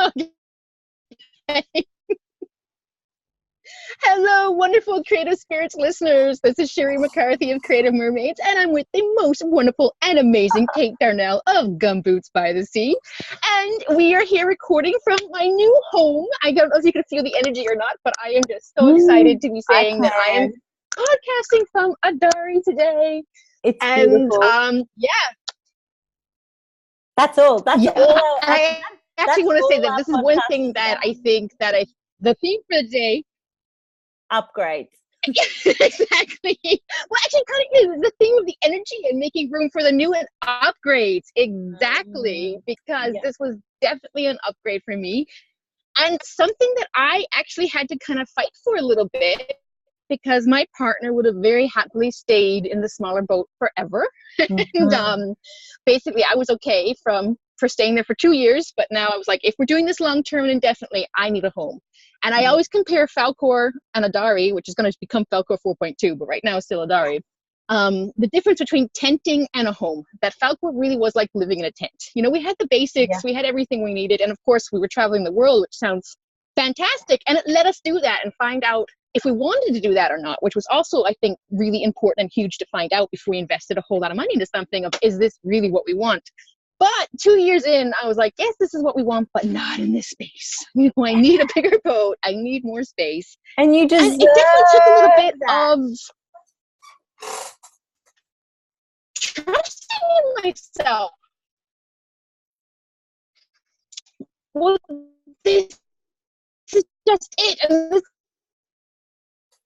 Okay. Hello, wonderful Creative Spirits listeners. This is Sherry McCarthy of Creative Mermaids, and I'm with the most wonderful and amazing Kate Darnell of Gumboots by the Sea. And we are here recording from my new home. I don't know if you can feel the energy or not, but I am just so excited to be I saying that I am podcasting from Adari today. It's And beautiful. yeah, That's all. That's yeah. all. I actually That's want to say all that our this is one podcast thing is that about. I think that the theme for the day. Upgrades. Exactly. Well, actually, kind of is the theme of the energy and making room for the new and upgrades. Exactly, because Yeah. this was definitely an upgrade for me, and something that I actually had to kind of fight for a little bit because my partner would have very happily stayed in the smaller boat forever. And basically, I was okay for staying there for 2 years, but now I was like, if we're doing this long term and indefinitely, I need a home. And I always compare Falkor and Adari, which is going to become Falkor 4.2, but right now it's still Adari. The difference between tenting and a home. That Falkor really was like living in a tent. You know, we had the basics, we had everything we needed, and of course we were traveling the world, which sounds fantastic. And it let us do that and find out if we wanted to do that or not, which was also, I think, really important and huge to find out before we invested a whole lot of money into something of, is this really what we want? But 2 years in, I was like, yes, this is what we want, but not in this space. You know, I need a bigger boat. I need more space. And you deserve And it definitely took a little bit that. of trusting in myself. Well, this is just it. And this is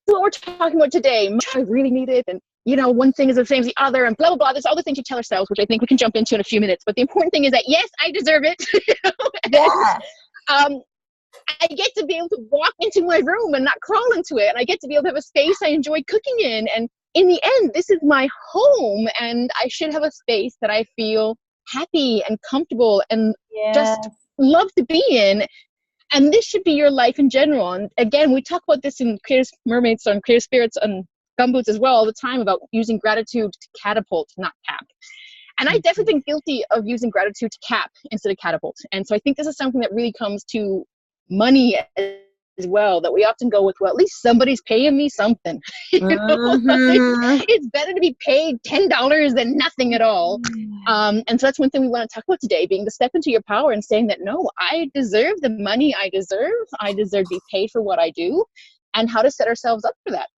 what we're talking about today. I really need it. And, you know, one thing is the same as the other and blah, blah, blah. There's all the things you tell ourselves, which I think we can jump into in a few minutes. But the important thing is that, yes, I deserve it. Yeah. And, I get to be able to walk into my room and not crawl into it. And I get to be able to have a space I enjoy cooking in. And in the end, this is my home. And I should have a space that I feel happy and comfortable and just love to be in. And this should be your life in general. And again, we talk about this in Creative Mermaids and Creative Spirits and Gumboots as well all the time about using gratitude to catapult, not cap. And I've definitely been guilty of using gratitude to cap instead of catapult. And so I think this is something that really comes to money as well, that we often go with, well, at least somebody's paying me something. You know? It's better to be paid $10 than nothing at all. And so that's one thing we want to talk about today, being to step into your power and saying that, no, I deserve the money I deserve to be paid for what I do, and how to set ourselves up for that.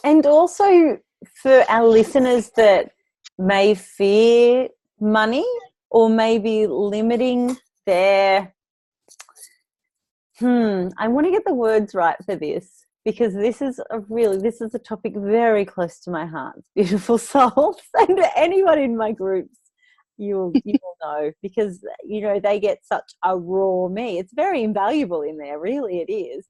And also for our listeners that may fear money or may be limiting their I want to get the words right for this, because this is a topic very close to my heart, beautiful souls. And anyone in my groups, you'll know, because you know they get such a raw me. It's very invaluable in there, really it is.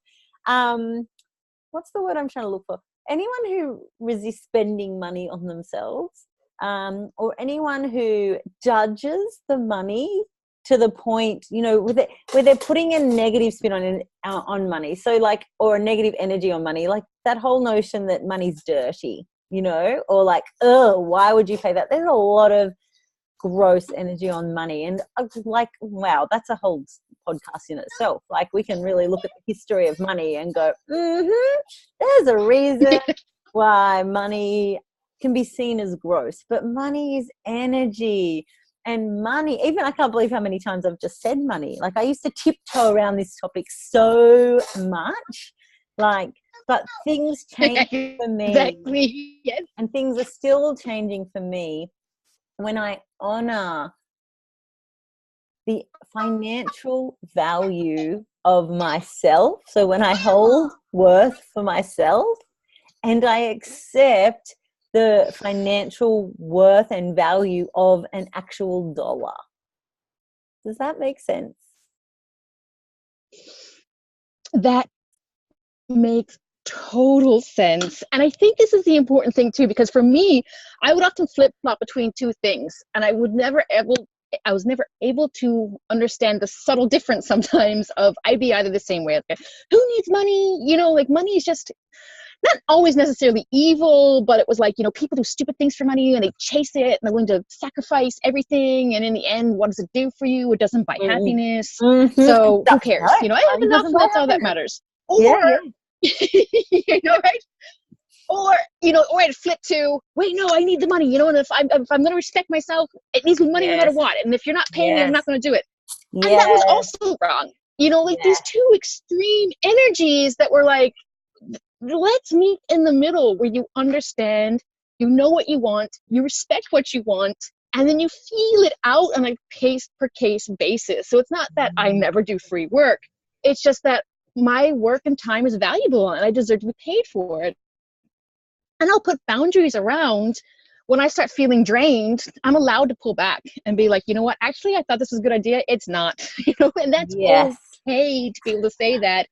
What's the word I'm trying to look for? Anyone who resists spending money on themselves, or anyone who judges the money to the point, you know, where they're putting a negative spin on money. So like, or a negative energy on money, like that whole notion that money's dirty, you know, or like, oh, why would you pay that? There's a lot of gross energy on money. And I was like, wow, that's a whole podcast in itself. Like we can really look at the history of money and go, there's a reason why money can be seen as gross, but money is energy. And money, even I can't believe how many times I've just said money. Like I used to tiptoe around this topic so much, like, but things change for me. Exactly. Yes. And things are still changing for me when I honor the financial value of myself. So when I hold worth for myself and I accept the financial worth and value of an actual dollar. Does that make sense? That makes total sense. And I think this is the important thing too, because for me, I would often flip-flop between two things, and I was never able to understand the subtle difference sometimes of, I'd be either the same way, like, who needs money? You know, like money is just not always necessarily evil, but it was like, people do stupid things for money and they chase it and they're willing to sacrifice everything. And in the end, what does it do for you? It doesn't buy happiness. So who cares? I have Money enough doesn't and buy that's all that happiness. matters. Yeah, Or, right? Or I'd flip to, wait, no, I need the money, and if I'm going to respect myself, it needs money no matter yes, what. And if you're not paying me, I'm yes, not going to do it. And that was yes, also wrong. Like yeah. these two extreme energies that were like, let's meet in the middle where you understand, you know what you want, you respect what you want, and then you feel it out on a case per case basis. So it's not that I never do free work. It's just that my work and time is valuable and I deserve to be paid for it. And I'll put boundaries around when I start feeling drained. I'm allowed to pull back and be like, you know what, actually, I thought this was a good idea. It's not, and that's Yes. okay to be able to say that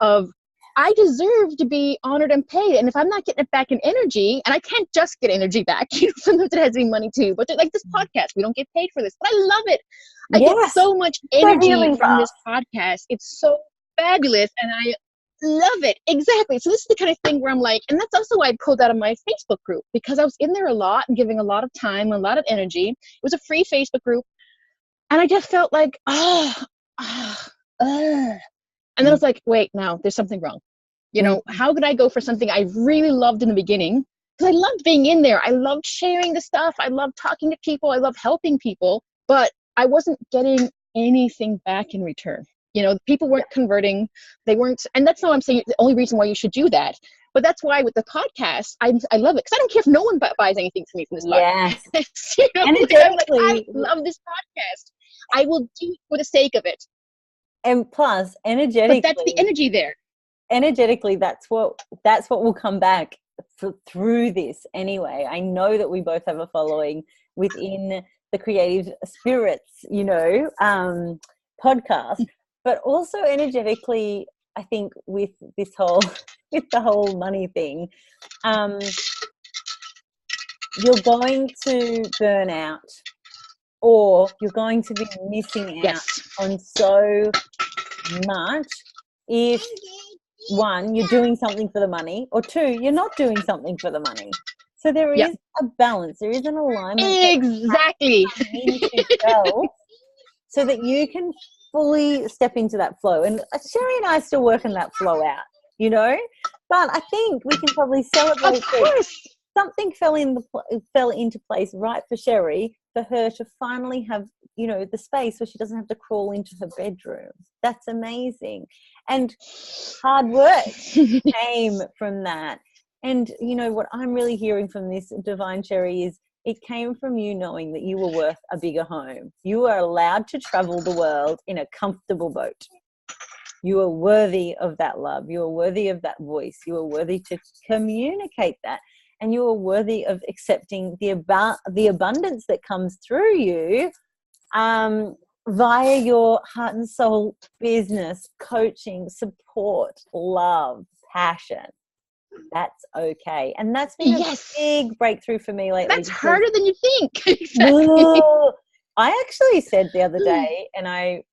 of, I deserve to be honored and paid. And if I'm not getting it back in energy, and I can't just get energy back, sometimes it has to be money too, but like this podcast, we don't get paid for this, but I love it. I get so much energy from this podcast. It's so fabulous. And I love it. Exactly. So this is the kind of thing where I'm like, and that's also why I pulled out of my Facebook group, because I was in there a lot and giving a lot of time, a lot of energy. It was a free Facebook group. And I just felt like, and then I was like, wait, no, there's something wrong. How could I go for something I really loved in the beginning? Because I loved being in there. I loved sharing the stuff. I loved talking to people. I loved helping people. But I wasn't getting anything back in return. People weren't converting. They weren't. And that's not what I'm saying. The only reason why you should do that. But that's why with the podcast, I love it. Because I don't care if no one buys anything from me from this podcast. Yes. Energetically, I love this podcast. I will do it for the sake of it. And plus, energetically, but that's the energy there. Energetically, that's what will come back through this anyway. I know that we both have a following within the Creative Spirits, podcast, but also energetically, I think with the whole money thing, you're going to burn out, or you're going to be missing out on so much if, one, you're doing something for the money, or two, you're not doing something for the money. So there is a balance, there is an alignment. Exactly. So that you can fully step into that flow. And Sherry and I are still working that flow out, but I think we can probably celebrate that something fell into place right for Sherry, for her to finally have, the space where she doesn't have to crawl into her bedroom. That's amazing. And hard work came from that. And, what I'm really hearing from this Divine Sherry is it came from you knowing that you were worth a bigger home. You are allowed to travel the world in a comfortable boat. You are worthy of that love. You are worthy of that voice. You are worthy to communicate that. And you are worthy of accepting the abundance that comes through you via your heart and soul business, coaching, support, love, passion. That's okay. And that's been a big breakthrough for me lately. That's harder than you think. Exactly. I actually said the other day, and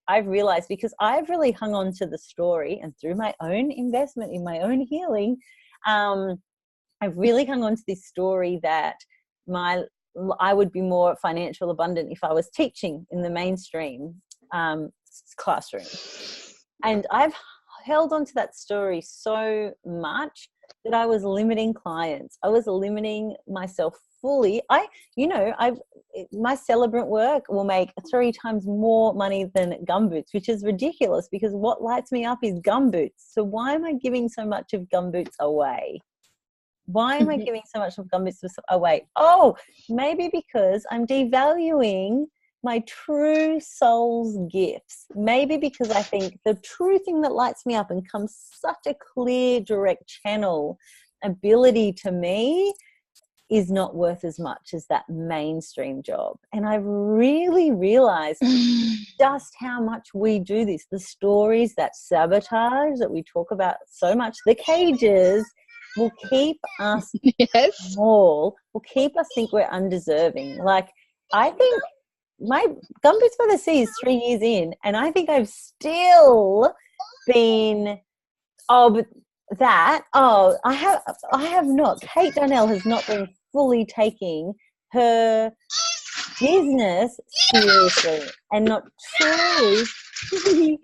I've realized, because I've really hung on to the story, and through my own investment in my own healing, I've really hung on to this story that I would be more financial abundant if I was teaching in the mainstream classroom. And I've held on to that story so much that I was limiting clients. I was limiting myself fully. My celebrant work will make 3 times more money than gumboots, which is ridiculous, because what lights me up is gumboots. So why am I giving so much of gumboots away? Why am I giving so much of gumboots away? Oh, maybe because I'm devaluing my true soul's gifts. Maybe because I think the true thing that lights me up and comes such a clear, direct channel ability to me is not worth as much as that mainstream job. And I've really realized just how much we do this. The stories, that sabotage that we talk about so much, the cages, will keep us small, will keep us think we're undeserving. Like, I think my Gumboots by the Sea is 3 years in, and I think I've still been, but I have not. Kate Donnell has not been fully taking her business seriously and not truly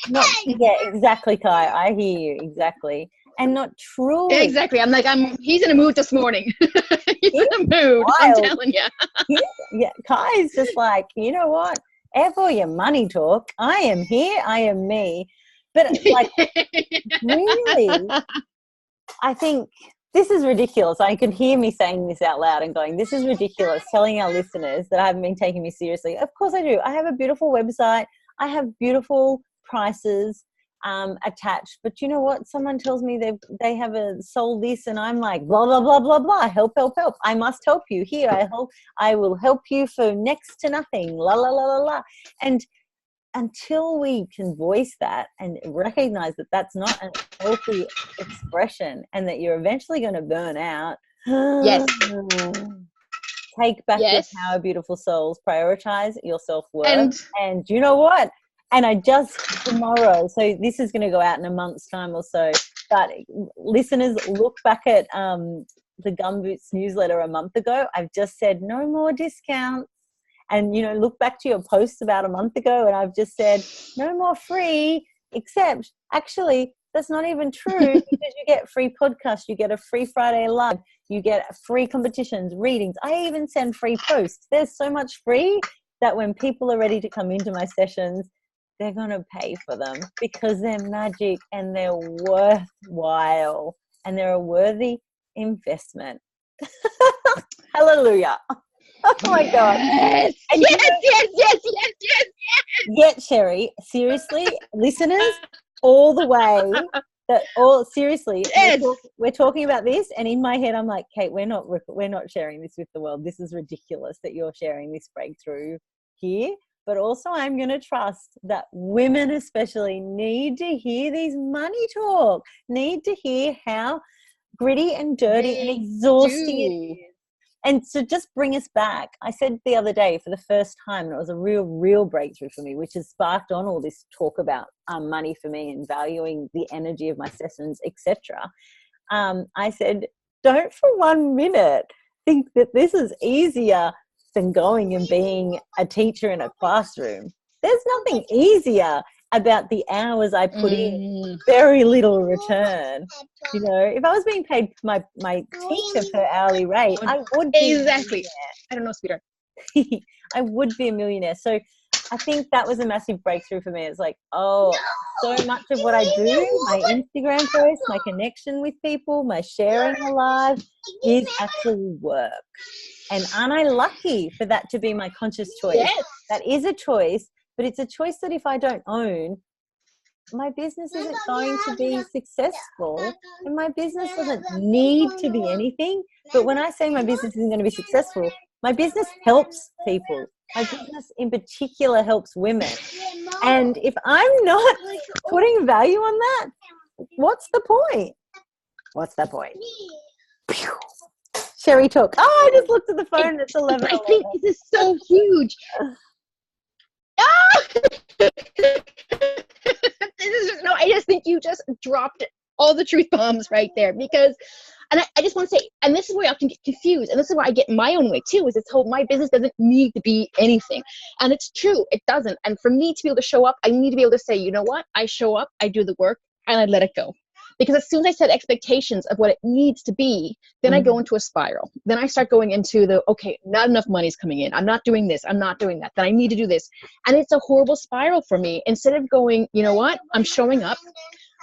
not yeah, exactly, Kai. I hear you, exactly. And not truly. Exactly. I'm like, he's in a mood this morning. He's in a mood, I'm Wild. telling you. Yeah, Kai's just like, you know what? F all your money talk. I am here, I am me. But like, really, I think this is ridiculous. I can hear me saying this out loud and going, this is ridiculous, telling our listeners that I haven't been taking me seriously. Of course I do. I have a beautiful website. I have beautiful prices attached. But you know what? Someone tells me they have sold this and I'm like, blah, blah, blah, blah, blah. Help, help, help. I must help you. Here, I will help you for next to nothing. La, la, la, la, la. And until we can voice that and recognize that that's not a healthy expression and that you're eventually going to burn out, Yes. take back your Yes. power, beautiful souls, prioritize your self-worth. And you know what? And I just tomorrow, so this is going to go out in a month's time or so, but listeners, look back at the Gumboots newsletter a month ago. I've just said no more discounts. And, you know, look back to your posts about a month ago and I've just said no more free, except actually that's not even true because you get free podcasts, you get a free Friday live, you get free competitions, readings. I even send free posts. There's so much free that when people are ready to come into my sessions, they're going to pay for them because they're magic and they're worthwhile and they're a worthy investment. Hallelujah. Oh my God. Yes. And Yes. Yet, Sherry, seriously, listeners, all the way seriously, Yes. we're talking about this and in my head I'm like, Kate, we're not sharing this with the world. This is ridiculous that you're sharing this breakthrough here. But also I'm going to trust that women especially need to hear these money talk, need to hear how gritty and dirty and exhausting it is. And to just bring us back, I said the other day for the first time, and it was a real breakthrough for me, which has sparked on all this talk about money for me and valuing the energy of my sessions, etc. I said, don't for 1 minute think that this is easier than going and being a teacher in a classroom. There's nothing easier about the hours I put in, very little return. You know, if I was being paid my teacher per hourly rate, I would be exactly. I don't know, sweetheart. I would be a millionaire. So I think that was a massive breakthrough for me. It's like, so much of what I do, my Instagram posts, my connection with people, my sharing alive is actually work. And aren't I lucky for that to be my conscious choice? Yes. That is a choice, but it's a choice that if I don't own, my business isn't going to be successful and my business doesn't need to be anything. But when I say my business isn't going to be successful, my business helps people. My business in particular helps women. And if I'm not putting value on that, what's the point? What's the point? Sherry talk. Oh, I just looked at the phone. It's 11. I think this is so huge. I just think you just dropped all the truth bombs right there because, and I just want to say, and this is where I often get confused, and this is where I get in my own way too, is this whole my business doesn't need to be anything. And it's true, it doesn't. And for me to be able to show up, I need to be able to say, you know what? I show up, I do the work, and I let it go. Because as soon as I set expectations of what it needs to be, then I go into a spiral. Then I start going into okay, not enough money's coming in. I'm not doing this. I'm not doing that. Then I need to do this. And it's a horrible spiral for me. Instead of going, you know what? I'm showing up.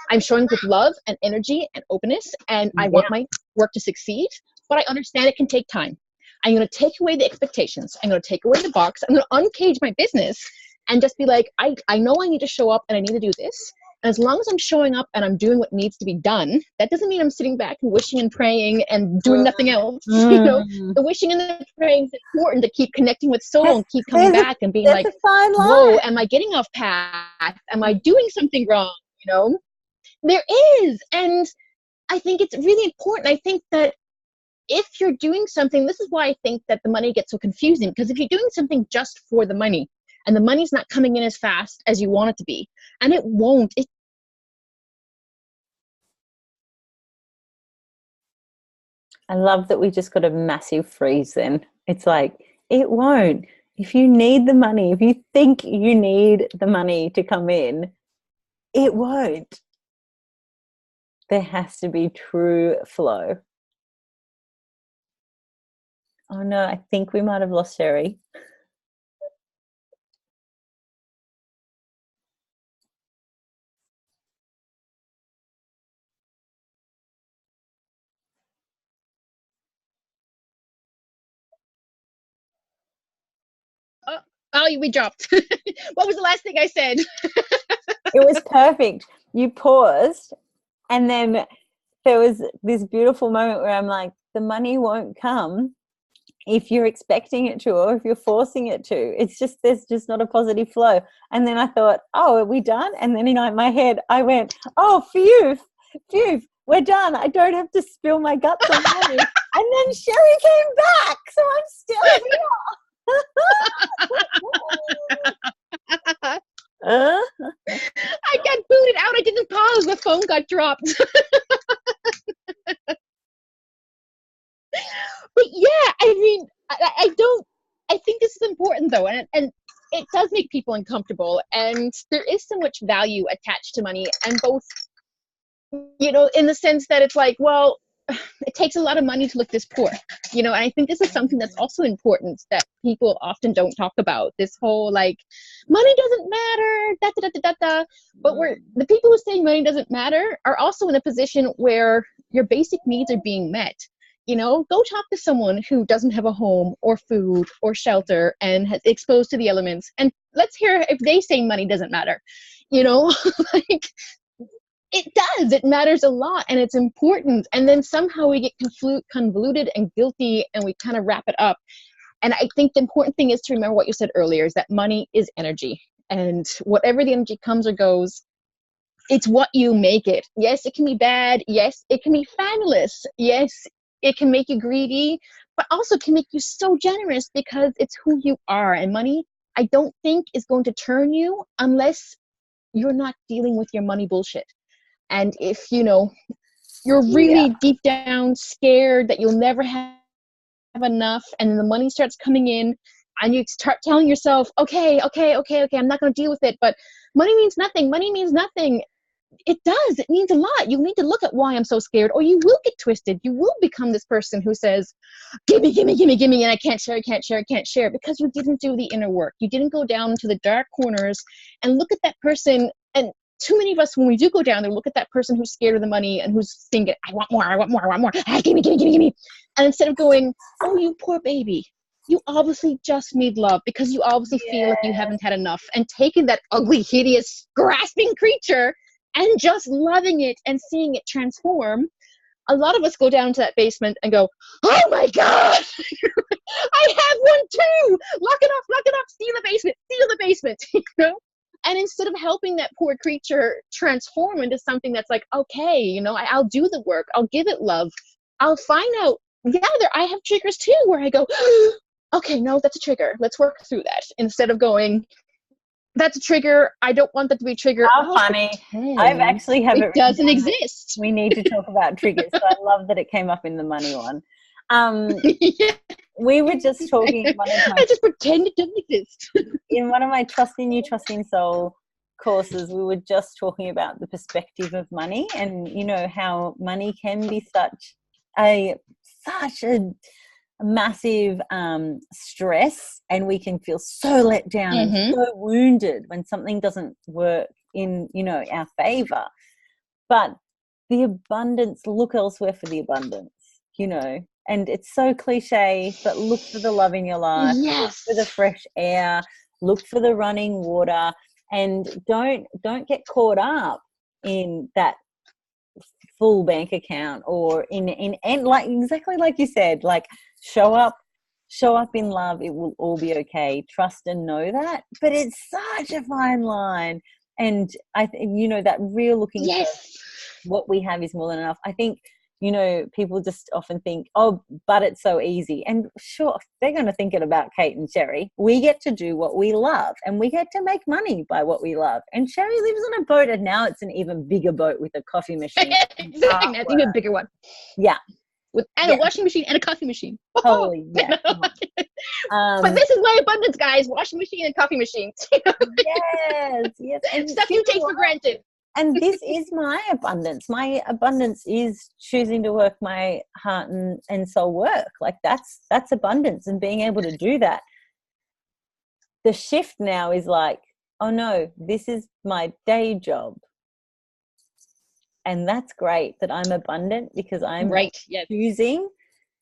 I'm showing with love and energy and openness. And I want my work to succeed. But I understand it can take time. I'm going to take away the expectations. I'm going to take away the box. I'm going to uncage my business and just be like, I know I need to show up and I need to do this. And as long as I'm showing up and I'm doing what needs to be done, that doesn't mean I'm sitting back and wishing and praying and doing nothing else. You know, the wishing and the praying is important to keep connecting with soul and keep coming back and being like, whoa, am I getting off path? Am I doing something wrong? You know, there is. And I think it's really important. I think that if you're doing something, this is why I think that the money gets so confusing, because if you're doing something just for the money and the money's not coming in as fast as you want it to be, and it won't, I love that we just got a massive freeze then. It's like, it won't. If you need the money, if you think you need the money to come in, it won't. There has to be true flow. Oh no, I think we might have lost Sherry. Oh, oh, we dropped. What was the last thing I said? It was perfect. You paused, and then there was this beautiful moment where I'm like, the money won't come if you're expecting it to, or if you're forcing it to. It's just, there's just not a positive flow. And then I thought, oh, are we done? And then in my head I went, oh, phew, we're done. I don't have to spill my guts on money. And then Sherry came back, so I'm still here. I got booted out. I didn't pause. The phone got dropped. But yeah, I mean, I think this is important though, and it does make people uncomfortable, and there is so much value attached to money, and both, in the sense that it's like, well, it takes a lot of money to look this poor, and I think this is something that's also important that people often don't talk about, this whole like, money doesn't matter, da da da da da, but the people who say money doesn't matter are also in a position where your basic needs are being met. Go talk to someone who doesn't have a home or food or shelter and has exposed to the elements, and let's hear if they say money doesn't matter. Like, it does. It matters a lot, and it's important. And then somehow we get convoluted and guilty, and we kind of wrap it up. And I think the important thing is to remember what you said earlier, is that money is energy, and whatever the energy comes or goes, it's what you make it. Yes, it can be bad. Yes, it can be fabulous. Yes, it can make you greedy, but also can make you so generous because it's who you are. And money, I don't think, is going to turn you unless you're not dealing with your money bullshit. And if, you're really deep down scared that you'll never have enough, and then the money starts coming in, and you start telling yourself, okay, I'm not going to deal with it, but money means nothing. It does. It means a lot. You need to look at why I'm so scared, or you will get twisted. You will become this person who says, gimme, and I can't share, because you didn't do the inner work. You didn't go down to the dark corners and look at that person. And too many of us, when we do go down there, look at that person who's scared of the money and who's thinking, I want more. Gimme. And instead of going, oh, you poor baby, you obviously just need love because you obviously feel like you haven't had enough, and taking that ugly, hideous, grasping creature and just loving it and seeing it transform. A lot of us go down to that basement and go, oh my God, I have one too. Lock it up, steal the basement, And instead of helping that poor creature transform into something that's like, okay, I'll do the work, I'll give it love, I'll find out, I have triggers too, where I go, okay, no, that's a trigger, let's work through that. Instead of going, that's a trigger, I don't want that to be a trigger. How funny. I've actually have it doesn't exist. We need to talk about triggers. So I love that it came up in the money one. Yeah. We were just talking. I just pretend it doesn't exist. In one of my Trusting You, Trusting Soul courses, we were just talking about the perspective of money, and how money can be such a massive stress, and we can feel so let down and so wounded when something doesn't work in our favor. But the abundance, look elsewhere for the abundance, and it's so cliche, but look for the love in your life. Yes. Look for the fresh air, look for the running water, and don't get caught up in that full bank account, or in like exactly like you said, like show up in love, it will all be okay, trust and know that. But it's such a fine line, and I think that real looking for what we have is more than enough. I think people just often think, oh, but it's so easy. And sure, they're going to think it about Kate and Sherry. We get to do what we love, and we get to make money by what we love. And Sherry lives on a boat, and now it's an even bigger boat with a coffee machine. Exactly. That's even a bigger one. Yeah. and a washing machine and a coffee machine. Totally, yeah. But this is my abundance, guys. Washing machine and coffee machines. Yes. And stuff you take for granted. And this is my abundance. My abundance is choosing to work my heart and soul work. Like that's abundance, and being able to do that. The shift now is like, oh no, this is my day job. And that's great that I'm abundant, because I'm choosing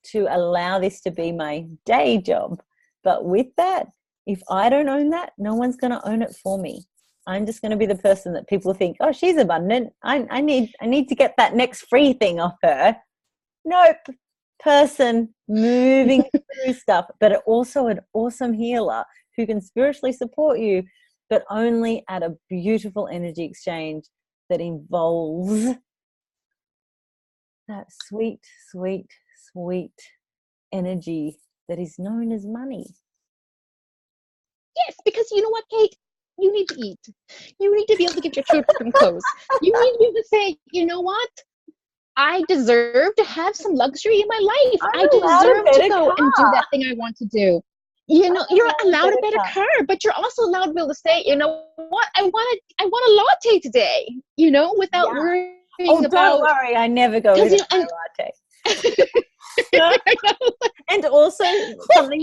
to allow this to be my day job. But with that, if I don't own that, no one's going to own it for me. I'm just going to be the person that people think, oh, she's abundant. I need to get that next free thing off her. Nope. Person moving through stuff, but also an awesome healer who can spiritually support you, but only at a beautiful energy exchange that involves that sweet, sweet, sweet energy that is known as money. Yes, because you know what, Kate? You need to eat. You need to be able to get your children clothes. You need to be able to say, you know what? I deserve to have some luxury in my life. I deserve to go and do that thing I want to do. You know, you're allowed a better car, but you're also allowed to be able to say, you know what? I want a latte today, you know, without worrying about... don't worry. I never go with a latte. And also something,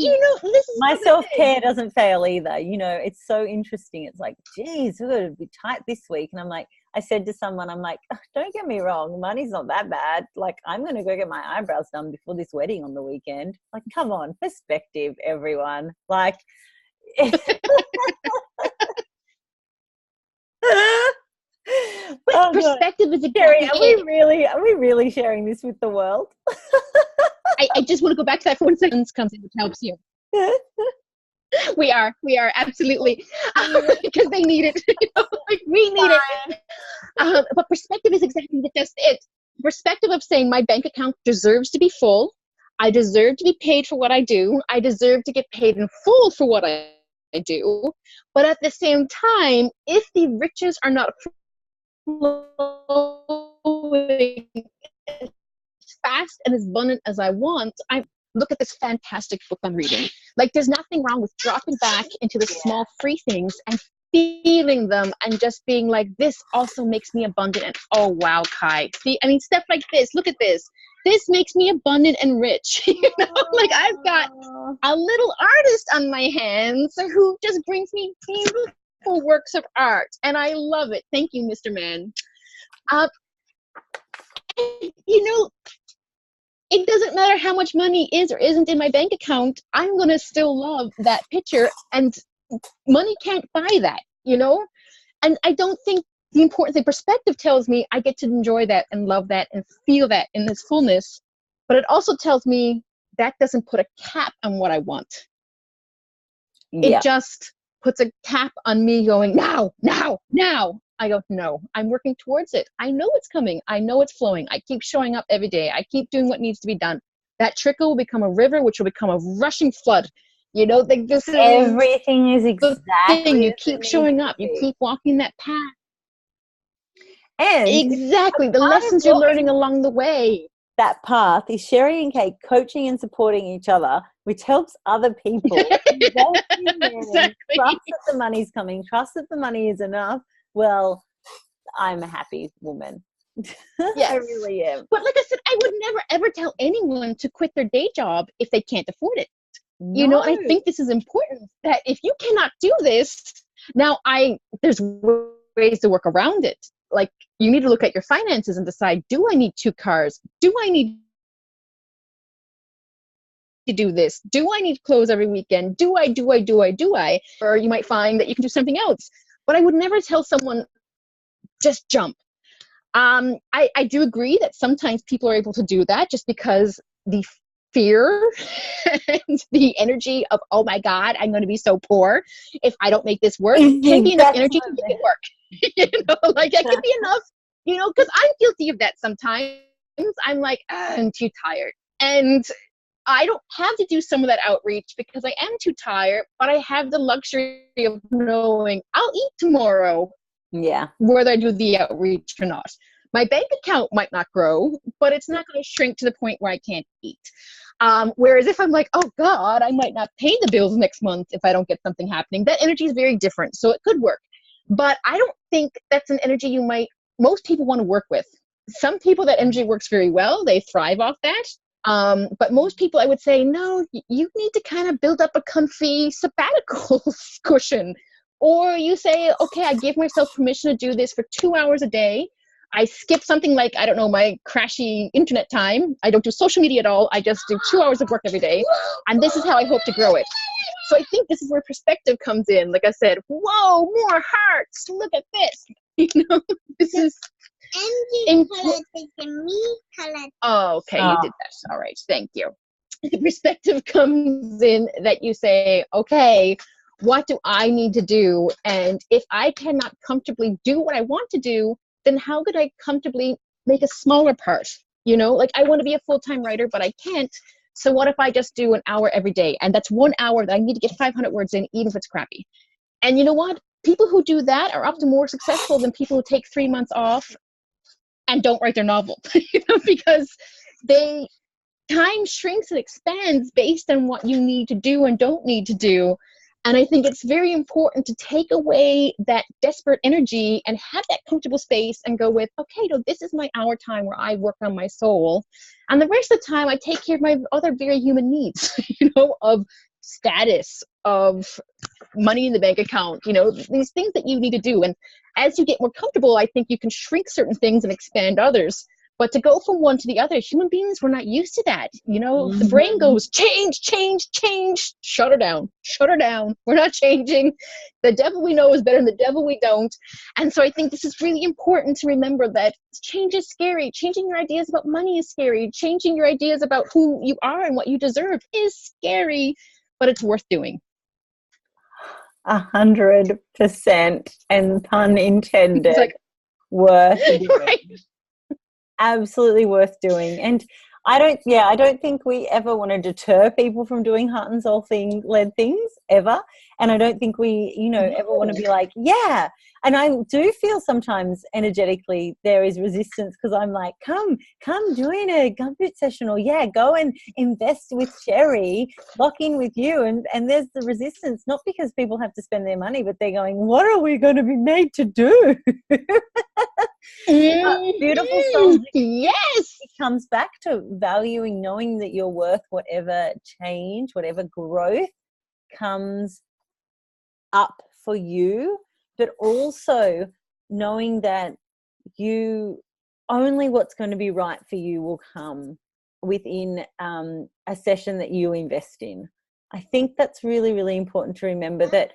my self-care doesn't fail either. You know, it's so interesting. It's like, geez, we're going to be tight this week. And I'm like, I said to someone, I'm like, oh, don't get me wrong, money's not that bad. Like, I'm going to go get my eyebrows done before this wedding on the weekend. Like, come on, perspective, everyone. Like, perspective is Sherry, are we really sharing this with the world? I just want to go back to that for 1 second. Comes in, which helps you. We are absolutely, because they need it. Like, we need it. But perspective is exactly just it. Perspective of saying my bank account deserves to be full. I deserve to be paid for what I do. I deserve to get paid in full for what I do. But at the same time, if the riches are not flowing as fast and as abundant as I want, I look at this fantastic book I'm reading. Like, there's nothing wrong with dropping back into the small free things and feeling them and just being like, this also makes me abundant. And oh wow, Kai, see, I mean, stuff like this, look at this makes me abundant and rich. You know, like, I've got a little artist on my hands who just brings me beautiful works of art, and I love it. Thank you, Mr. Man. You know, it doesn't matter how much money is or isn't in my bank account, I'm going to still love that picture, and money can't buy that, you know? And I don't think the important thing, perspective tells me I get to enjoy that and love that and feel that in its fullness, but it also tells me that doesn't put a cap on what I want. It just puts a cap on me going, now. I go, no, I'm working towards it. I know it's coming. I know it's flowing. I keep showing up every day. I keep doing what needs to be done. That trickle will become a river, which will become a rushing flood. You know, like, this is everything is exactly. You keep showing up. You keep walking that path. And exactly the lessons you're learning along the way. That path is Sherry and Kate coaching and supporting each other, which helps other people. Exactly. Trust that the money's coming. Trust that the money is enough. Well, I'm a happy woman. Yes. I really am. But like I said, I would never, ever tell anyone to quit their day job if they can't afford it. No. You know, and I think this is important, that if you cannot do this, now there's ways to work around it. Like, you need to look at your finances and decide, do I need 2 cars? Do I need to do this? Do I need clothes every weekend? Do I? Or you might find that you can do something else. But I would never tell someone, just jump. I do agree that sometimes people are able to do that just because the fear and the energy of, oh my God, I'm going to be so poor if I don't make this work, can be enough energy to make it work. You know, like, that can be enough, you know, because I'm guilty of that sometimes. I'm like, I'm too tired. And I don't have to do some of that outreach because I am too tired, but I have the luxury of knowing I'll eat tomorrow. Yeah. Whether I do the outreach or not. My bank account might not grow, but it's not going to shrink to the point where I can't eat. Whereas if I'm like, oh God, I might not pay the bills next month if I don't get something happening, that energy is very different. So it could work. But I don't think that's an energy most people want to work with. Some people, that energy works very well. They thrive off that. But most people, I would say, no, you need to kind of build up a comfy sabbatical cushion. Or you say, okay, I give myself permission to do this for 2 hours a day. I skip something like, I don't know, my crashy internet time. I don't do social media at all. I just do 2 hours of work every day. And this is how I hope to grow it. So I think this is where perspective comes in. Like I said, whoa, more hearts. Look at this. This is... Oh, okay, you did that. All right, thank you. The perspective comes in that you say, okay, what do I need to do? And if I cannot comfortably do what I want to do, then how could I comfortably make a smaller part? Like I want to be a full-time writer, but I can't. So what if I just do an hour every day? And that's 1 hour that I need to get 500 words in, even if it's crappy. And you know what? People who do that are often more successful than people who take 3 months off and don't write their novel, because time shrinks and expands based on what you need to do and don't need to do. And I think it's very important to take away that desperate energy and have that comfortable space and go with, okay, no, this is my hour time where I work on my soul. And the rest of the time I take care of my other very human needs, of status, of money in the bank account, these things that you need to do. And as you get more comfortable, I think you can shrink certain things and expand others. But to go from one to the other, human beings, we're not used to that. The brain goes, change, change, change, shut her down. We're not changing. The devil we know is better than the devil we don't. And so I think this is really important to remember that change is scary. Changing your ideas about money is scary. Changing your ideas about who you are and what you deserve is scary, but it's worth doing. 100%, and pun intended, it's like, worth doing. Right. Absolutely worth doing. And I don't think we ever want to deter people from doing heart and soul led things ever. And I don't think we, ever want to be like, yeah. And I do feel sometimes energetically there is resistance, because I'm like, come join a gumboot session, or go and invest with Sherry, lock in with you. And there's the resistance, not because people have to spend their money, but they're going, what are we going to be made to do? Beautiful soul. Yes. It comes back to valuing, knowing that you're worth whatever change, whatever growth comes up for you, but also knowing that only what's going to be right for you will come within a session that you invest in. I think that's really, really important to remember, that,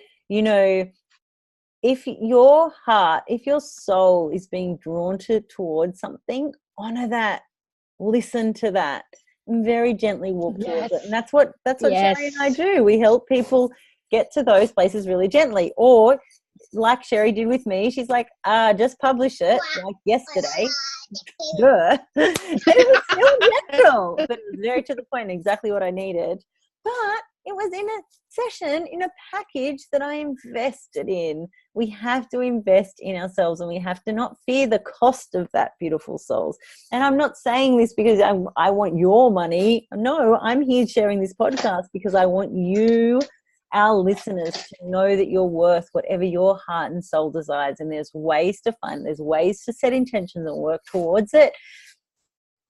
if your heart, if your soul is being drawn towards something, honor that, listen to that, and very gently walk towards it. And that's what Sherry and I do. We help people get to those places really gently. Or like Sherry did with me, she's like, just publish it, like yesterday. Duh. And it was still gentle, but it was very to the point, exactly what I needed. But it was in a session, in a package that I invested in. We have to invest in ourselves, and we have to not fear the cost of that, beautiful souls. And I'm not saying this because I want your money. No, I'm here sharing this podcast because I want you, our listeners, to know that you're worth whatever your heart and soul desires. And there's ways to set intentions and work towards it.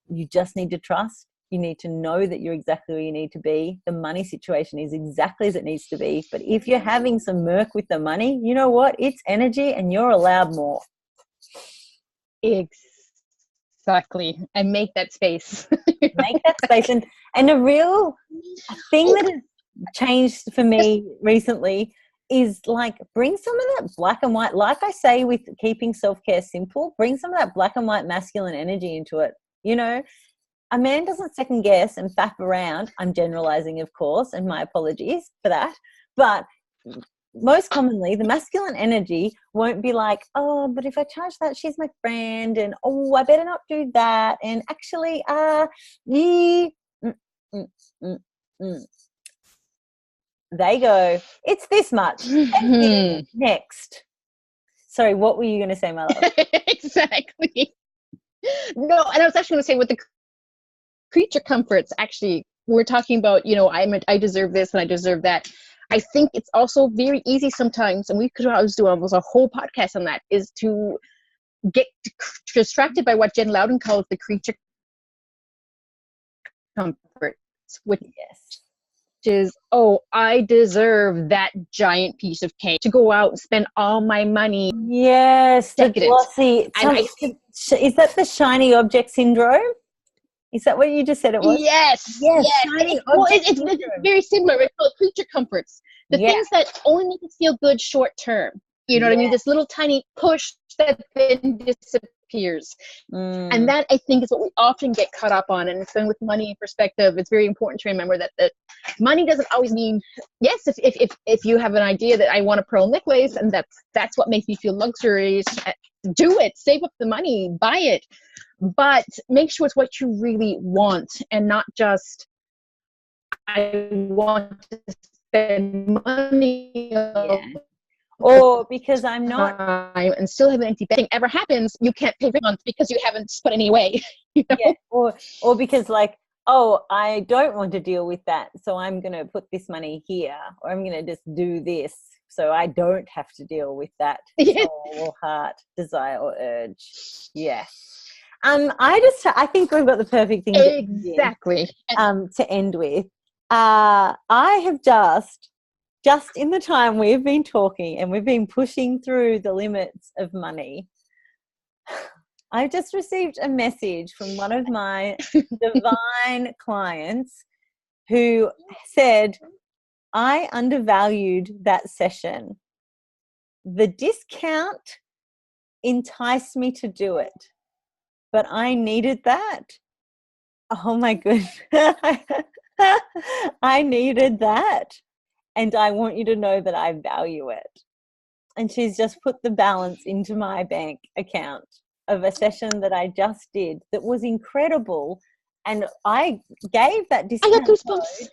You just need to trust. You need to know that you're exactly where you need to be. The money situation is exactly as it needs to be. But if you're having some murk with the money, you know what? It's energy, and you're allowed more. Exactly. And make that space. Make that space. And a real thing that has changed for me recently is, like, bring some of that black and white, like I say with keeping self-care simple, bring some of that black and white masculine energy into it. A man doesn't second guess and faff around. I'm generalizing, of course, and my apologies for that. But most commonly, the masculine energy won't be like, oh, but if I charge that, she's my friend, and oh, I better not do that. And actually, they go, it's this much. Next. Sorry, what were you going to say, my love? Exactly. no, and I was actually going to say with the creature comforts, actually, we're talking about, I deserve this and I deserve that. I think it's also very easy sometimes, and we could always do almost a whole podcast on that, is to get distracted by what Jen Loudon calls the creature comforts, which is, oh, I deserve that giant piece of cake, to go out and spend all my money. Yes, the Decadent. glossy. Is that the shiny object syndrome? Is that what you just said it was? Yes. Shiny object syndrome. It's very similar. It's called creature comforts. The things that only make us feel good short term. You know what I mean? This little tiny push that then disappears. And that, I think, is what we often get caught up on. And then with money perspective, it's very important to remember that money doesn't always mean, yes, if you have an idea that I want a pearl necklace and that's what makes me feel luxurious, do it. Save up the money, buy it. But make sure it's what you really want, and not just, I want to spend money or because I'm not, and still have an empty bank. If ever happens, you can't pay for a month because you haven't put any away. Or because, like, oh, I don't want to deal with that, so I'm going to put this money here, or I'm going to just do this so I don't have to deal with that soul or heart desire or urge. I think we've got the perfect thing to end with. I have just in the time we've been talking and we've been pushing through the limits of money, I've just received a message from one of my divine clients who said, I undervalued that session. The discount enticed me to do it, but I needed that. Oh my goodness. I needed that. And I want you to know that I value it. And she's just put the balance into my bank account of a session that I just did that was incredible. And I gave that discount. I got goosebumps.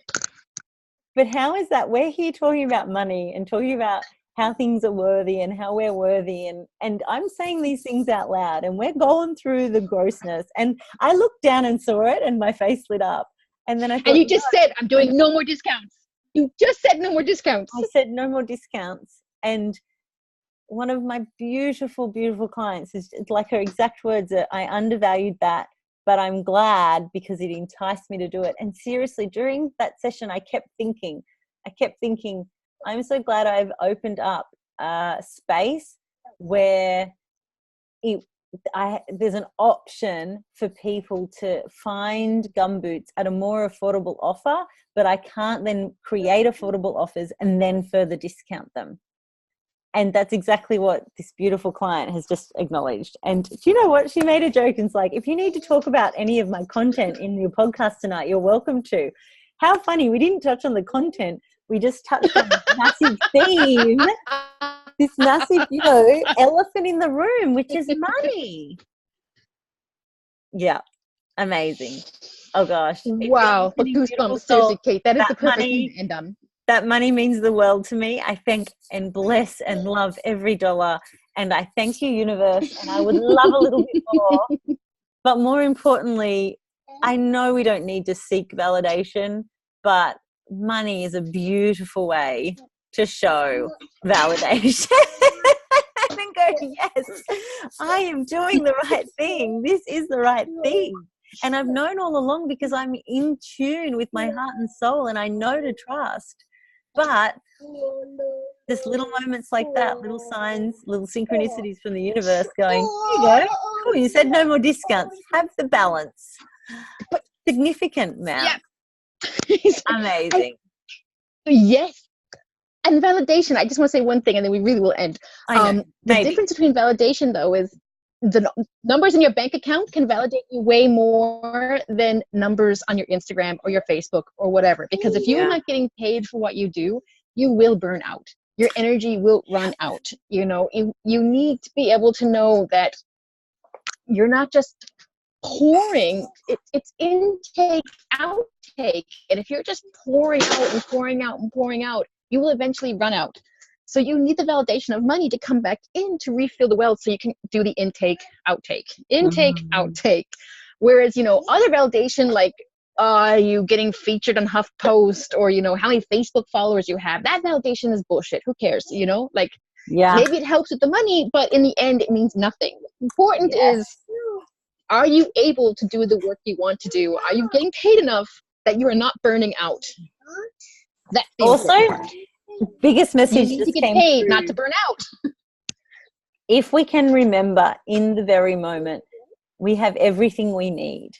But how is that? We're here talking about money and talking about how things are worthy and how we're worthy. And I'm saying these things out loud, and we're going through the grossness. And I looked down and saw it, and my face lit up. And then I thought, and you just said, I'm doing no more discounts. You just said no more discounts. I said no more discounts. And one of my beautiful, beautiful clients is like, her exact words are, I undervalued that, but I'm glad because it enticed me to do it. And seriously, during that session, I kept thinking, I'm so glad I've opened up a space where there's an option for people to find gumboots at a more affordable offer, but I can't then create affordable offers and then further discount them. And that's exactly what this beautiful client has just acknowledged. And do you know what? She made a joke and it's like, if you need to talk about any of my content in your podcast tonight, you're welcome to. How funny. We didn't touch on the content. We just touched on this massive theme, this massive, elephant in the room, which is money. Yeah. Amazing. Oh, gosh. Wow. Goosebumps. Seriously, Kate, that is the perfect thing to end on. That money means the world to me. I thank and bless and love every dollar. And I thank you, universe. And I would love a little bit more. But more importantly, I know we don't need to seek validation, but money is a beautiful way to show validation. And go, yes, I am doing the right thing. This is the right thing. And I've known all along because I'm in tune with my heart and soul, and I know to trust. But there's little moments like that, little signs, little synchronicities from the universe going, here you go. Cool, you said no more discounts. Have the balance. But significant amount. Yeah. Amazing. Yes. And validation, I just want to say one thing and then we really will end. The difference between validation, though, is the numbers in your bank account can validate you way more than numbers on your Instagram or your Facebook or whatever. Because if you're not getting paid for what you do, you will burn out. Your energy will run out. You need to be able to know that you're not just pouring. It's intake, outtake. And if you're just pouring out and pouring out and pouring out, you will eventually run out. So you need the validation of money to come back in to refill the well so you can do the intake, outtake. Whereas, other validation, like, are you getting featured on HuffPost, or, how many Facebook followers you have, that validation is bullshit. Who cares? Like, Yeah. maybe it helps with the money, but in the end, it means nothing. Important Yes. is, are you able to do the work you want to do? Are you getting paid enough that you are not burning out? That's the Also, biggest you message need to just get came paid, through. not to burn out. If we can remember in the very moment, we have everything we need.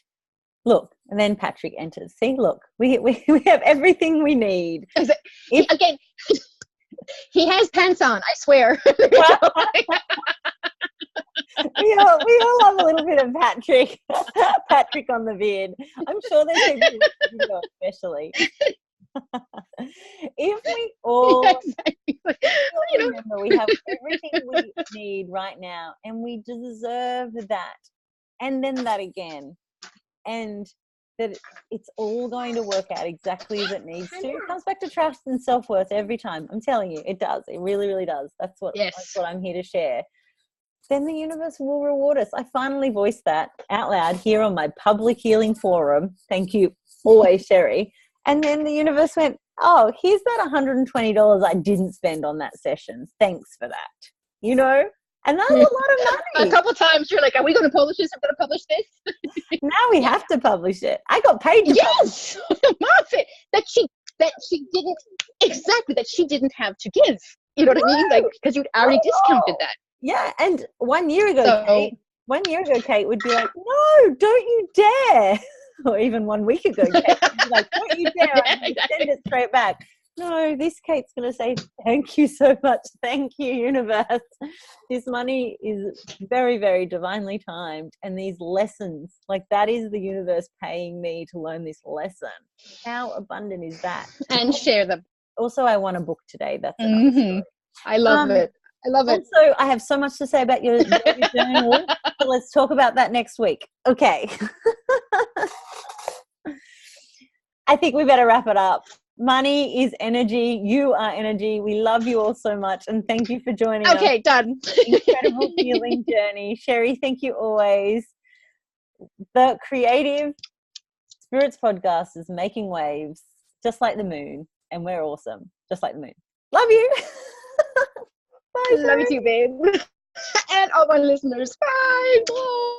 Look, and then Patrick enters. See, look, we have everything we need. Again, he has pants on, I swear. We all have a little bit of Patrick on the vid. I'm sure there's people who especially. If we all, remember, we have everything we need right now, and we deserve that, and then that again, and that it's all going to work out exactly as it needs to. It comes back to trust and self-worth every time. I'm telling you, it does. It really, really does. That's what I'm here to share. Then the universe will reward us. I finally voiced that out loud here on my public healing forum. Thank you always, Sherry. And then the universe went, oh, here's that $120 I didn't spend on that session. Thanks for that. And that's a lot of money. A couple times you're like, are we going to publish this? I'm going to publish this. Now we have to publish it. I got paid to publish it. That she didn't have to give. You know what I mean? Like, because you'd already discounted that. Yeah, and 1 year ago, Kate would be like, no, don't you dare. Or even 1 week ago, Kate would be like, don't you dare. Send it straight back. No, this Kate's going to say, thank you so much. Thank you, universe. This money is very, very divinely timed. And these lessons, like, that is the universe paying me to learn this lesson. How abundant is that? And share them. Also, I want a book today. That's another story. I love it. I love it. Also, I have so much to say about your journal. So let's talk about that next week. Okay. I think we better wrap it up. Money is energy. You are energy. We love you all so much. And thank you for joining us. Okay, done. Incredible healing journey. Sherry, thank you always. The Creative Spirits Podcast is making waves just like the moon. And we're awesome. Just like the moon. Love you. Bye, love you too, babe. And all my listeners. Bye. Bye.